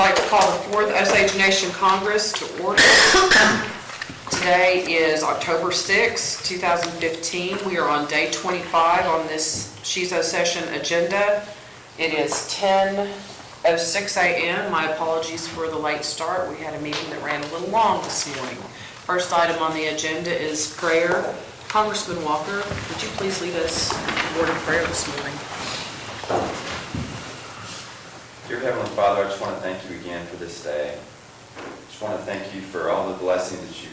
like to call the 4th Osage Nation Congress to order. Today is October 6, 2015. We are on day 25 on this Tzi-Zho session agenda. It is 10:06 a.m. My apologies for the late start. We had a meeting that ran a little long this morning. First item on the agenda is prayer. Congressman Walker, would you please lead us in a word of prayer this morning? Dear Heavenly Father, I just want to thank you again for this day. I just want to thank you for all the blessings that you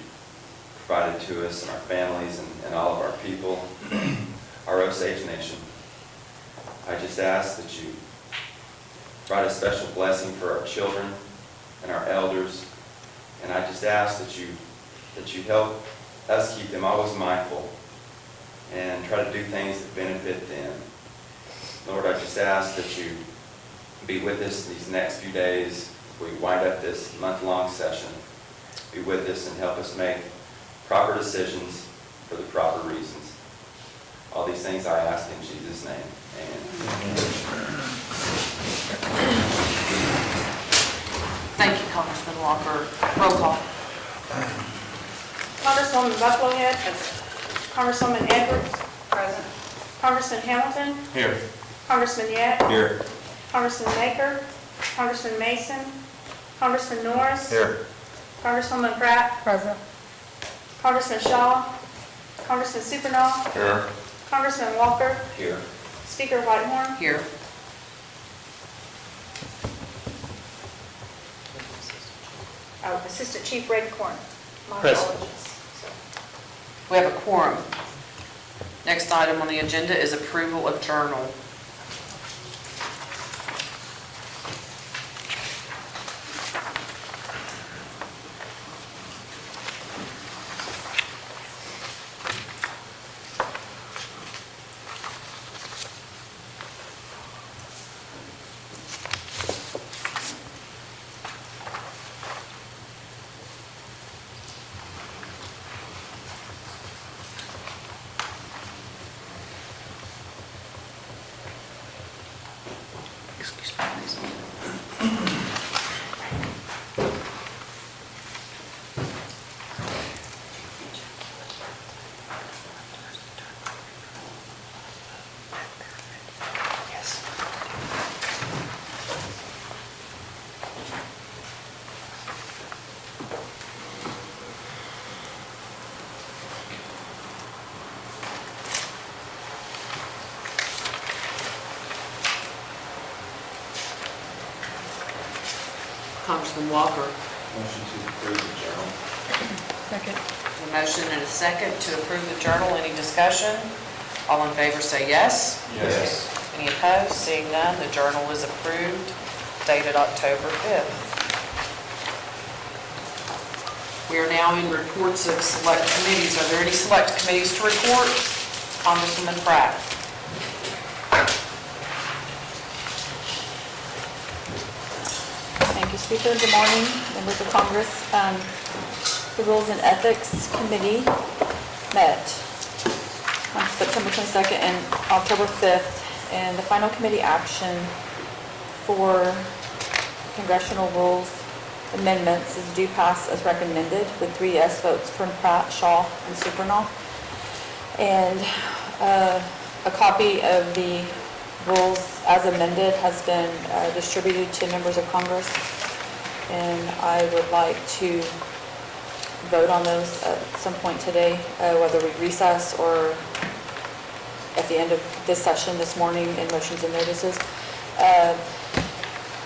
provided to us and our families and all of our people, our Osage Nation. I just ask that you provide a special blessing for our children and our elders, and I just ask that you help us keep them always mindful and try to do things that benefit them. Lord, I just ask that you be with us these next few days as we wind up this month-long session. Be with us and help us make proper decisions for the proper reasons. All these things I ask in Jesus' name. Amen. Thank you, Congressman Walker. Roll call. Congresswoman Buffalohead. Congresswoman Edwards. Present. Congressman Hamilton. Here. Congressman Yett. Here. Congressman Maker. Congressman Mason. Congressman Norris. Here. Congresswoman Pratt. Present. Congressman Shaw. Congressman Supernall. Here. Congressman Walker. Here. Speaker Whitehorn. Here. Assistant Chief Redcorn. My Present. apologies. We have a quorum. Next item on the agenda is approval of journal. Excuse me, please. Yes. Congressman Walker, Motion to approve the journal. Second. a motion and a second to approve the journal. Any discussion? All in favor say yes. Yes. Any opposed? Seeing none, the journal is approved, dated October 5th. We are now in reports of select committees. Are there any select committees to report? Congresswoman Pratt. Thank you, Speaker. Good morning, members of Congress. The Rules and Ethics Committee met on September 22nd and October 5th, and the final committee action for congressional rules amendments is due pass as recommended with 3 yes votes from Pratt, Shaw, and Supernall. And a copy of the rules as amended has been distributed to members of Congress, and I would like to vote on those at some point today, whether we recess or at the end of this session this morning in motions and notices.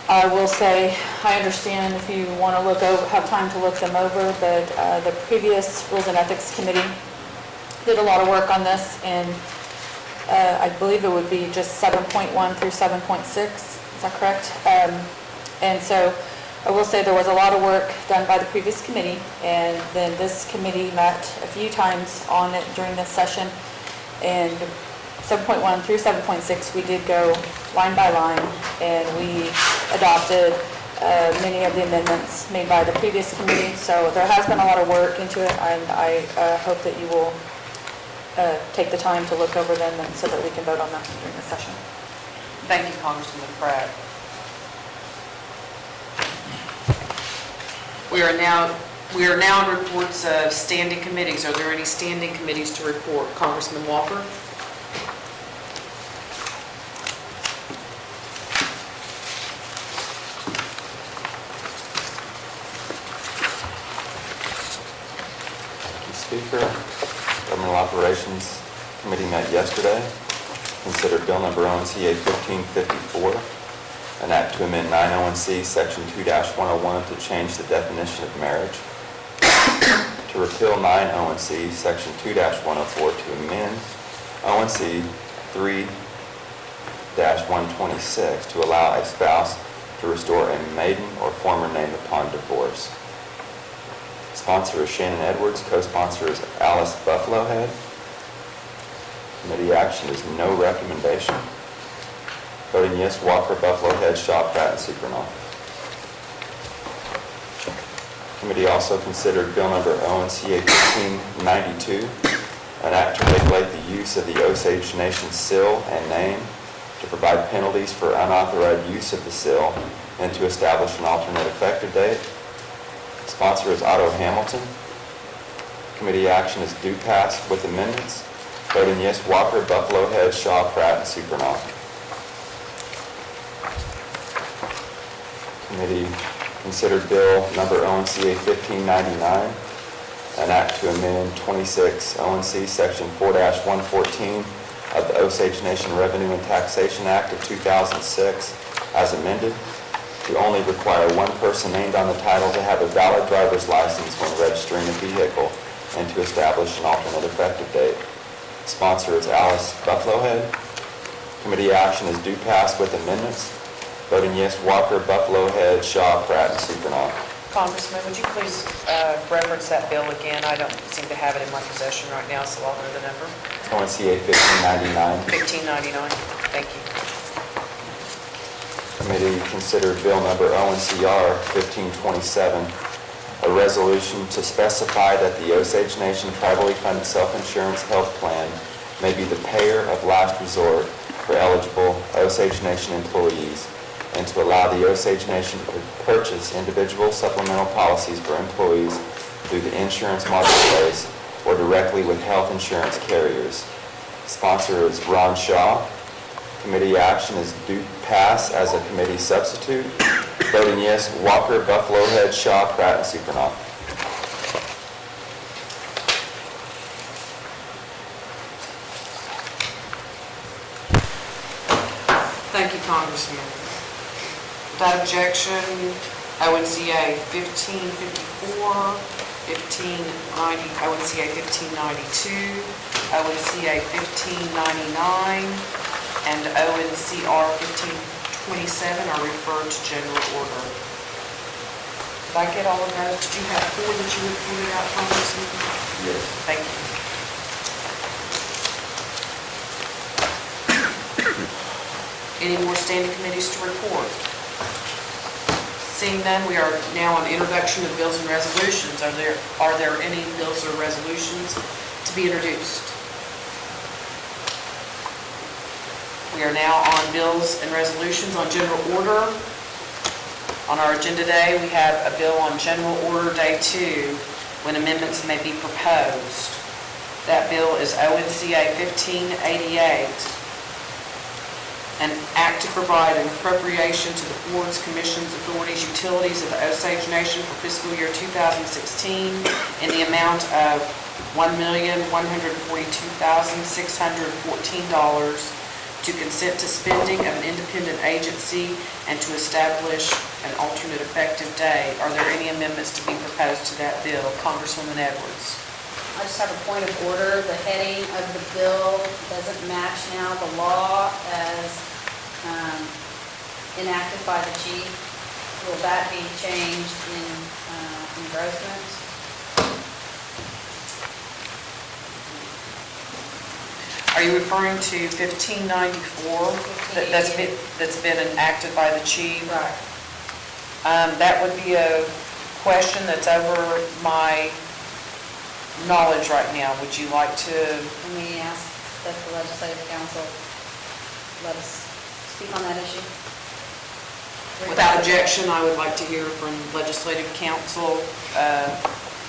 I will say, I understand if you want to have time to look them over, but the previous Rules and Ethics Committee did a lot of work on this, and I believe it would be just 7.1 through 7.6, is that correct? And so I will say there was a lot of work done by the previous committee, and then this committee met a few times on it during this session, and 7.1 through 7.6, we did go line by line, and we adopted many of the amendments made by the previous committee. So there has been a lot of work into it, and I hope that you will take the time to look over them and so that we can vote on them during the session. Thank you, Congresswoman Pratt. We are now on reports of standing committees. Are there any standing committees to report? Congressman Walker? Speaker, Governmental Operations Committee met yesterday, considered Bill Number ONCA 1554, an act to amend 9 ONC Section 2-101 to change the definition of marriage, to repeal 9 ONC Section 2-104 to amend ONC 3-126 to allow a spouse to restore a maiden or former name upon divorce. Sponsor is Shannon Edwards. Co-sponsor is Alice Buffalohead. Committee action is no recommendation. Voting yes, Walker, Buffalohead, Shaw, Pratt, and Supernaw. Committee also considered Bill Number ONCA 1592, an act to regulate the use of the Osage Nation seal and name, to provide penalties for unauthorized use of the seal, and to establish an alternate effective date. Sponsor is Otto Hamilton. Committee action is due pass with amendments. Voting yes, Walker, Buffalohead, Shaw, Pratt, and Supernaw. Committee considered Bill Number ONCA 1599, an act to amend 26 ONC Section 4-114 of the Osage Nation Revenue and Taxation Act of 2006 as amended, to only require one person named on the title to have a valid driver's license when registering a vehicle, and to establish an alternate effective date. Sponsor is Alice Buffalohead. Committee action is due pass with amendments. Voting yes, Walker, Buffalohead, Shaw, Pratt, and Supernaw. Congressman, would you please reference that bill again? I don't seem to have it in my possession right now, so I'll know the number. ONCA 1599. 1599. Thank you. Committee considered Bill Number ONCR 1527, a resolution to specify that the Osage Nation Tribally Funded Self-Insurance Health Plan may be the payer of last resort for eligible Osage Nation employees, and to allow the Osage Nation to purchase individual supplemental policies for employees through the insurance marketplace or directly with health insurance carriers. Sponsor is Ron Shaw. Committee action is due pass as a committee substitute. Voting yes, Walker, Buffalohead, Shaw, Pratt, and Supernaw. Thank you, Congressman. Without objection, ONCA 1554, 1590, ONCA 1592, ONCA 1599, and ONCR 1527 are referred to general order. Did I get all of those? Did you have 4 that you reported out, Congressman? Yes. Thank you. Any more standing committees to report? Seeing none, we are now on introduction of bills and resolutions. Are there any bills or resolutions to be introduced? We are now on bills and resolutions on general order. On our agenda today, we have a bill on general order day 2, when amendments may be proposed. That bill is ONCA 1588, an act to provide an appropriation to the boards, commissions, authorities, utilities of the Osage Nation for fiscal year 2016 in the amount of $1,142,614 to consent to spending of an independent agency and to establish an alternate effective day. Are there any amendments to be proposed to that bill? Congresswoman Edwards. I just have a point of order. The heading of the bill doesn't match now the law as enacted by the chief. Will that be changed in engrossment? Are you referring to 1594 that's been enacted by the chief? Right. That would be a question that's over my knowledge right now. Would you like to? Let me ask that the legislative council let us speak on that issue. Without objection, I would like to hear from legislative council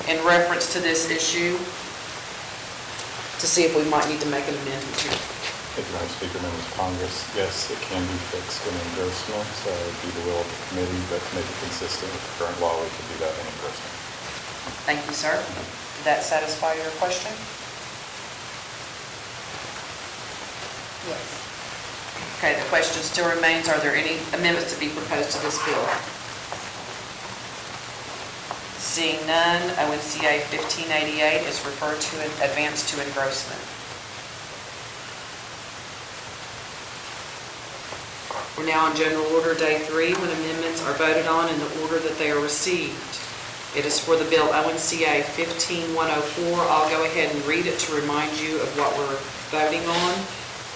in reference to this issue to see if we might need to make an amendment here. Thank you, Madam Speaker, members of Congress. Yes, it can be fixed in endorsement. It would be the will of the committee, but to make it consistent with the current law, we can do that in endorsement. Thank you, sir. Did that satisfy your question? Yes. Okay, the question still remains, are there any amendments to be proposed to this bill? Seeing none, ONCA 1588 is referred to and advanced to engrossment. We're now on general order day 3, when amendments are voted on in the order that they are received. It is for the bill ONCA 15104. I'll go ahead and read it to remind you of what we're voting on.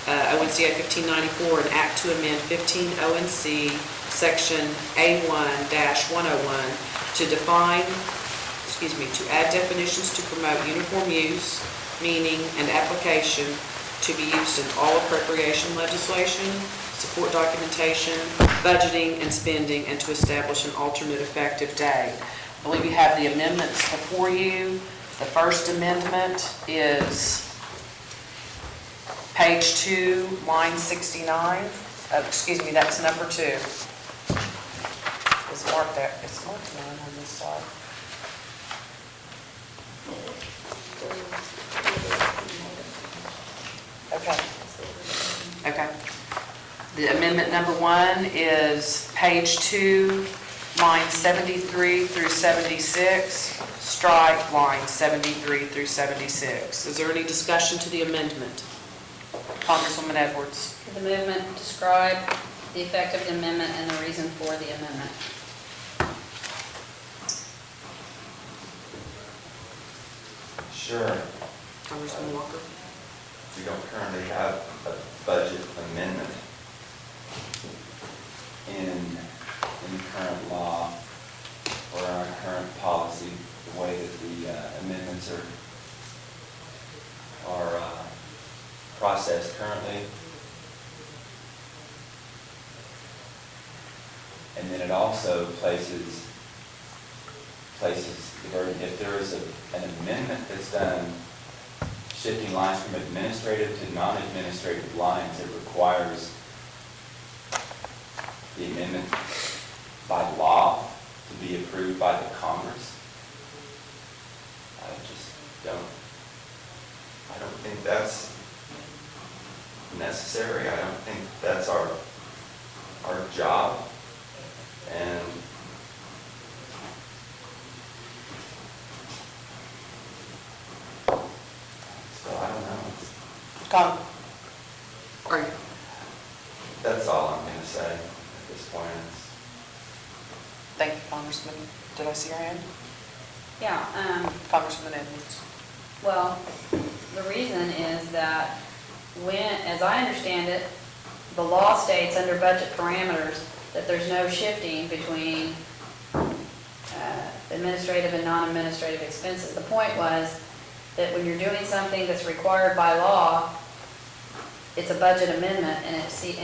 ONCA 1594, an act to amend 15 ONC section A1-101 to add definitions to promote uniform use, meaning, and application to be used in all appropriation legislation, support documentation, budgeting, and spending, and to establish an alternate effective date. I believe you have the amendments before you. The first amendment is page 2, line 69. That's number 2. It's marked 9 on this side. Okay. The amendment number 1 is page 2, line 73 through 76, strike line 73 through 76. Is there any discussion to the amendment? Congresswoman Edwards. The amendment describe the effect of the amendment and the reason for the amendment. Sure. Congressman Walker. We don't currently have a budget amendment in current law or our current policy, the way that the amendments are processed currently. And then it also places the burden, if there is an amendment that's done shifting lines from administrative to non-administrative lines, it requires the amendment by law to be approved by the Congress. I don't think that's necessary. I don't think that's our job. And so I don't know. That's all I'm going to say at this point. Thank you, Congressman. Did I see your hand? Yeah, Congressman Edwards. well, the reason is that as I understand it, the law states under budget parameters that there's no shifting between administrative and non-administrative expenses. The point was that when you're doing something that's required by law, it's a budget amendment, and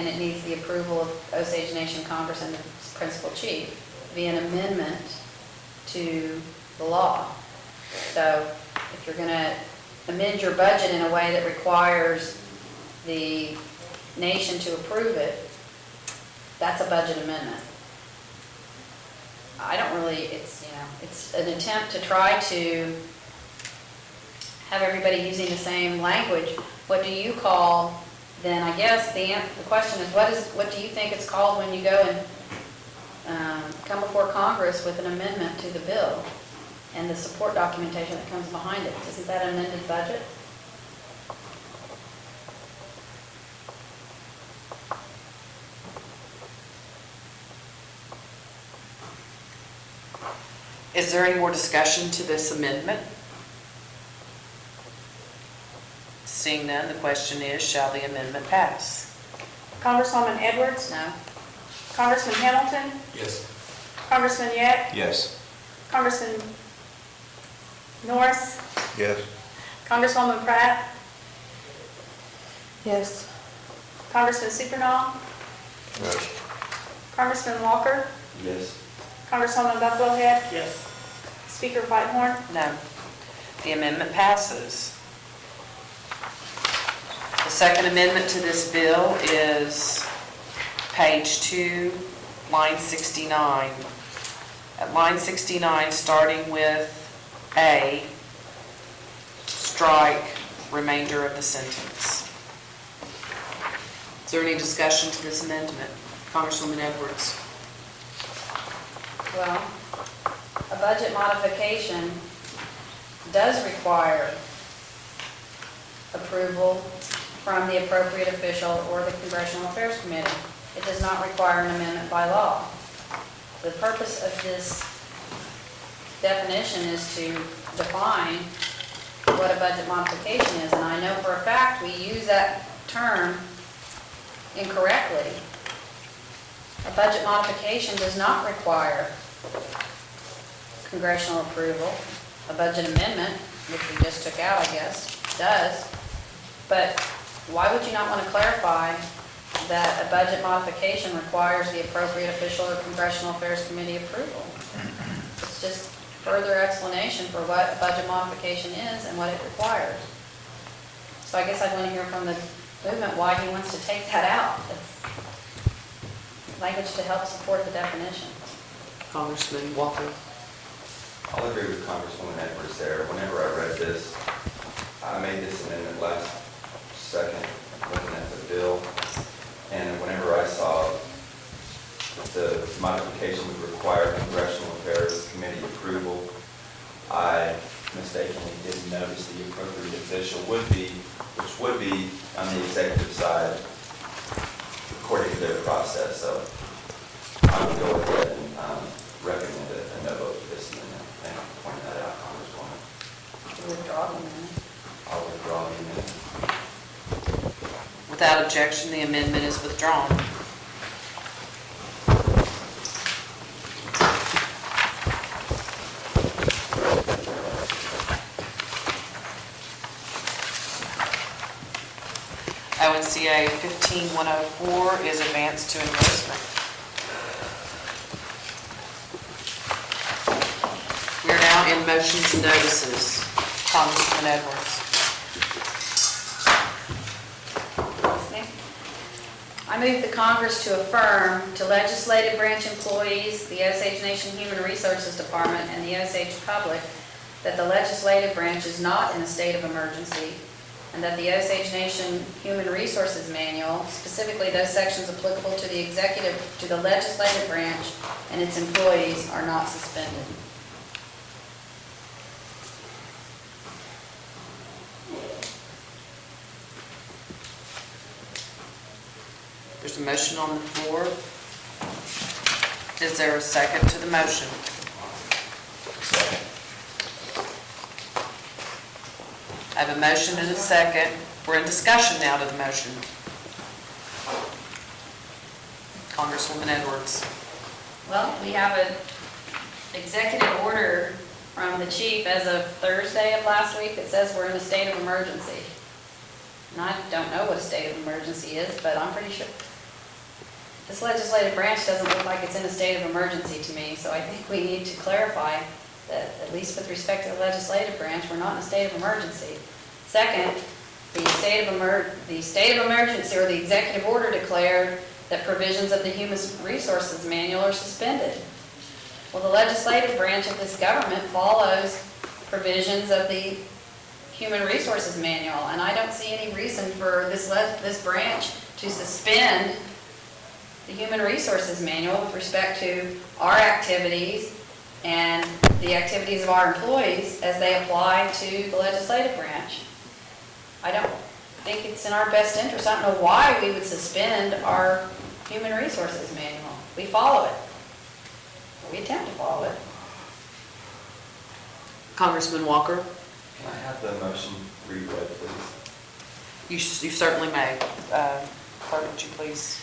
it needs the approval of Osage Nation Congress and the principal chief via an amendment to the law. So if you're going to amend your budget in a way that requires the nation to approve it, that's a budget amendment. I don't really, it's an attempt to try to have everybody using the same language. What do you call, then I guess the question is, what do you think it's called when you go and come before Congress with an amendment to the bill and the support documentation that comes behind it? Isn't that an amended budget? Is there any more discussion to this amendment? Seeing none, the question is, shall the amendment pass? Congresswoman Edwards? No? Congressman Hamilton? Yes. Congressman Yek? Yes. Congressman Norris? Yes. Congresswoman Pratt? Yes. Congressman Supernall? Yes. Congressman Walker, Yes. Congresswoman Bucklehead, Yes. Speaker Whitehorn, No. The amendment passes. The second amendment to this bill is page 2, line 69. At line 69, starting with A, strike remainder of the sentence. Is there any discussion to this amendment? Congresswoman Edwards. Well, a budget modification does require approval from the appropriate official or the Congressional Affairs Committee. It does not require an amendment by law. The purpose of this definition is to define what a budget modification is, and I know for a fact we use that term incorrectly. A budget modification does not require congressional approval. A budget amendment, which we just took out, I guess, does. But why would you not want to clarify that a budget modification requires the appropriate official or Congressional Affairs Committee approval? It's just further explanation for what a budget modification is and what it requires. So I guess I'd want to hear from the movement why he wants to take that out. It's language to help support the definition. Congressman Walker. I'll agree with Congresswoman Edwards there. Whenever I read this, I made this amendment last second, looking at the bill, and whenever I saw that the modification would require Congressional Affairs Committee approval, I mistakenly didn't notice the appropriate official would be, which would be on the executive side according to their process. So I would go ahead and recommend a no vote for this amendment. Thank you for pointing that out, Congresswoman. To withdraw the amendment. I'll withdraw the amendment. Without objection, the amendment is withdrawn. ONCA 15104 is advanced to enlistment. We are now in motions and notices. Congressman Edwards. I move the Congress to affirm to legislative branch employees, the Osage Nation Human Resources Department, and the Osage public that the legislative branch is not in a state of emergency, and that the Osage Nation Human Resources Manual, specifically those sections applicable to the legislative branch and its employees, are not suspended. There's a motion on the floor. Is there a second to the motion? Second. I have a motion and a second. We're in discussion now to the motion. Congresswoman Edwards. Well, we have an executive order from the chief as of Thursday of last week that says we're in a state of emergency. And I don't know what a state of emergency is, but I'm pretty sure this legislative branch doesn't look like it's in a state of emergency to me, so I think we need to clarify that, at least with respect to the legislative branch, we're not in a state of emergency. Second, the state of emergency or the executive order declared that provisions of the Human Resources Manual are suspended. Well, the legislative branch of this government follows provisions of the Human Resources Manual, and I don't see any reason for this branch to suspend the Human Resources Manual with respect to our activities and the activities of our employees as they apply to the legislative branch. I don't think it's in our best interest. I don't know why we would suspend our Human Resources Manual. We follow it. We attempt to follow it. Congressman Walker, Can I have the motion reread, please? you certainly may. Clerk, would you please?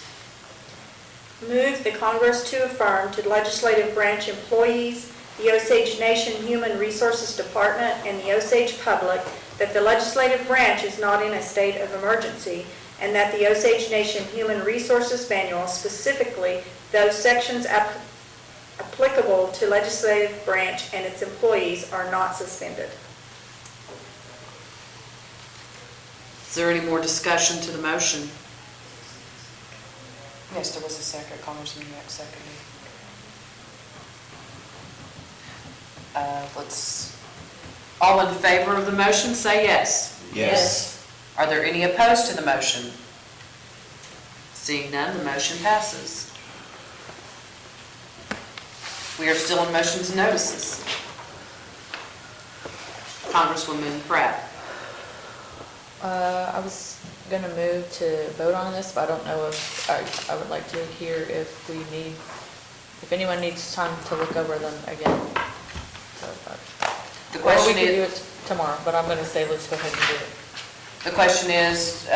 move the Congress to affirm to legislative branch employees, the Osage Nation Human Resources Department, and the Osage public that the legislative branch is not in a state of emergency, and that the Osage Nation Human Resources Manual, specifically Those sections applicable to legislative branch and its employees are not suspended. Is there any more discussion to the motion? Yes, there was a second. Congressman Yeck seconded. All in favor of the motion, say yes. Yes. Are there any opposed to the motion? Seeing none, the motion passes. We are still in motions and notices. Congresswoman Pratt. I was going to move to vote on this, but I don't know if, I would like to hear if anyone needs time to look over them again. The Or we question can do is, it tomorrow, but I'm going to say let's go ahead and do it. the question is,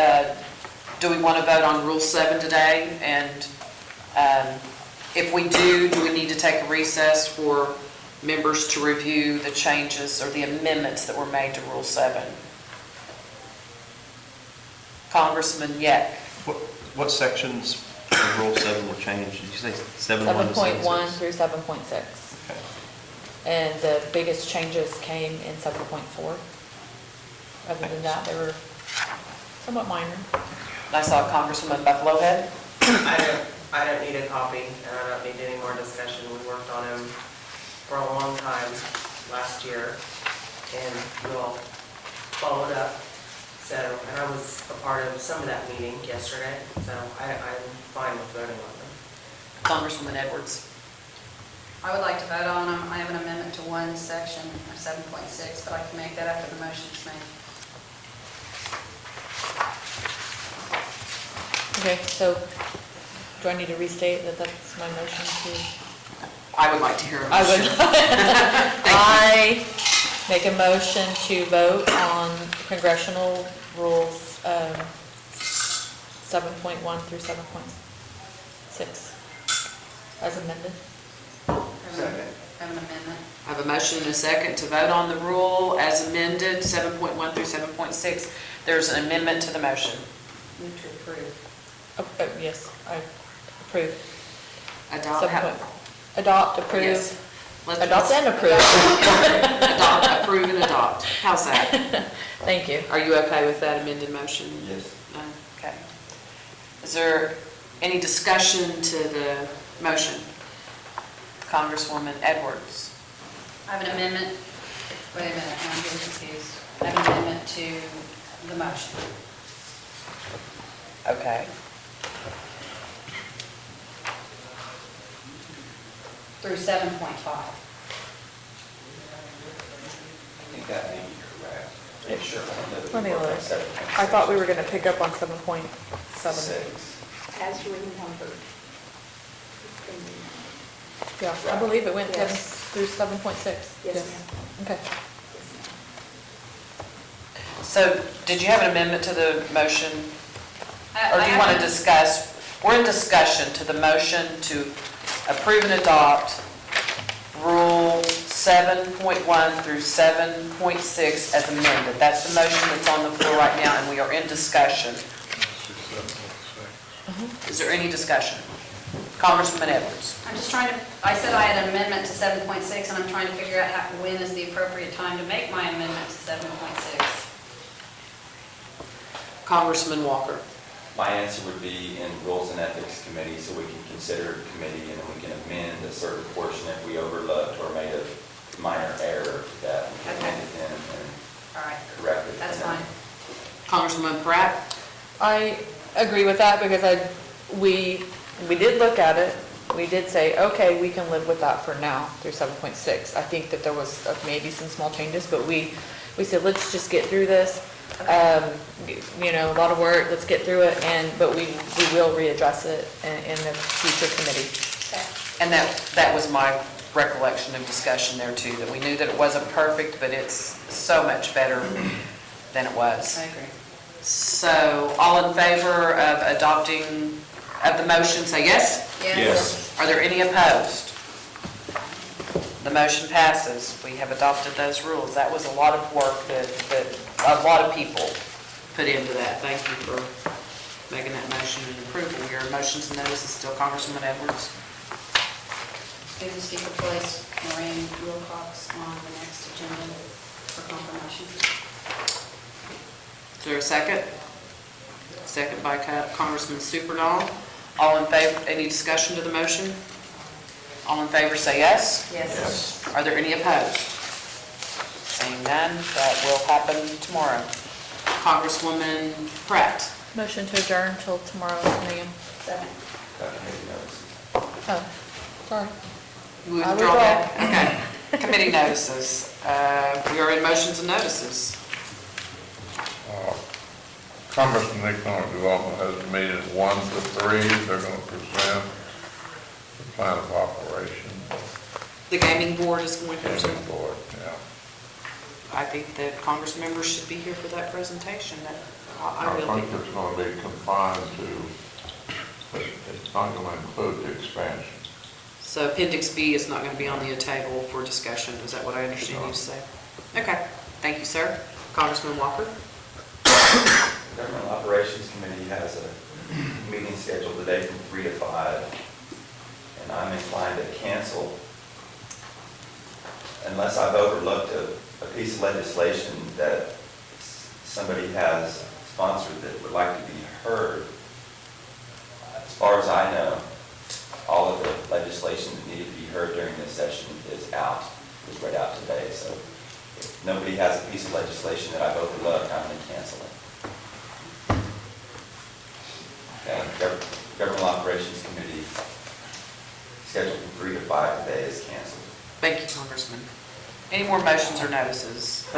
do we want to vote on Rule 7 today? And if we do we need to take a recess for members to review the changes or the amendments that were made to Rule 7? Congressman Yeck. What sections of Rule 7 were changed? Did you say 7.1 to 7.1 7.6? through 7.6. Okay. And the biggest changes came in 7.4. Other than that, they were somewhat minor. I saw Congresswoman Buffalo Head. I don't need a copy, and I don't need any more discussion. We worked on them for a long time last year, and you all followed up. So, and I was a part of some of that meeting yesterday, so I'm fine with voting on them. Congresswoman Edwards. I would like to vote on them. I have an amendment to one section of 7.6, but I can make that after the motion is made. Okay, so do I need to restate that that's my motion to? I would like to hear a I motion. would. I make a motion to vote on congressional rules 7.1 through 7.6 as amended. Second. I have an amendment. I have a motion and a second to vote on the rule as amended, 7.1 through 7.6. There's an amendment to the motion. Move to approve. Yes, I approve. Adopt. Adopt, approve. Yes. Let's- Adopt and approve. Adopt, approve and adopt. How's that? Thank you. Are you okay with that amended motion? Yes. Okay. Is there any discussion to the motion? Congresswoman Edwards. I have an amendment. Wait a minute, I'm getting confused. I have an amendment to the motion. Okay. Through 7.5. I think that may be correct. Yeah, sure. Let me look. I thought we were going to pick up on 7.7. As renumbered. Yeah, I believe it went Yes. through 7.6. Yes, ma'am. Okay. So did you have an amendment to the motion? Or do you I want to have- discuss? We're in discussion to the motion to approve and adopt Rule 7.1 through 7.6 as amended. That's the motion that's on the floor right now, and we are in discussion. Is there any discussion? Congresswoman Edwards. I'm just trying to, I said I had an amendment to 7.6, and I'm trying to figure out when is the appropriate time to make my amendment to 7.6. Congressman Walker. My answer would be in Rules and Ethics Committee, so we can consider it committee, and then we can amend a certain portion if we overlooked or made a minor error to that. We can amend it then and All right, correct it. that's And then- fine. Congresswoman Pratt. I agree with that because we did look at it. We did say, okay, we can live with that for now through 7.6. I think that there was maybe some small changes, but we said, let's just get through this. A lot of work, let's get through it, but we will readdress it in the future committee. Okay. And that was my recollection of discussion there too, that we knew that it wasn't perfect, but it's so much better than it was. I agree. So all in favor of adopting of the motion, say yes? Yes. Are there any opposed? The motion passes. We have adopted those rules. That was a lot of work that a lot of people put into that. Thank you for making that motion and approval. Your motions and notices still, Congresswoman Edwards. Student speaker place Maureen Wilcox on the next agenda for confirmation. Is there a second? Second by Congressman Superdall. All in favor, any discussion to the motion? All in favor say yes. Yes. Are there any opposed? Seeing none, that will happen tomorrow. Congresswoman Pratt. Motion to adjourn till tomorrow, 10 a.m. Second. Committee notices. Oh, sorry. You I withdraw withdraw. that? Okay. Committee notices. We are in motions and notices. Congressman Economic Development has a meeting at 1 to 3. They're going to present the plan of operation. The gaming board is going to present. Gaming board, yeah. I think that Congress members should be here for that presentation. I I really, think it's going to be confined to, but it's not going to include the expansion. so Appendix B is not going to be on the table for discussion. Is that what I understand you to say? Okay, thank you, sir. Congressman Walker? The Government Operations Committee has a meeting scheduled today from 3 to 5, and I'm inclined to cancel unless I've overlooked a piece of legislation that somebody has sponsored that would like to be heard. As far as I know, all of the legislation that needed to be heard during this session is read out today. So if nobody has a piece of legislation that I've overlooked, I'm going to cancel it. And Government Operations Committee, scheduled from 3 to 5 today, is canceled. Thank you, Congressman. Any more motions or notices?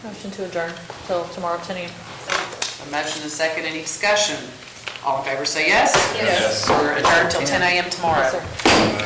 Motion to adjourn till tomorrow, 10 a.m. A motion and a second. Any discussion? All in favor say yes. Yes. We're adjourned till 10 a.m. tomorrow. Yes, sir.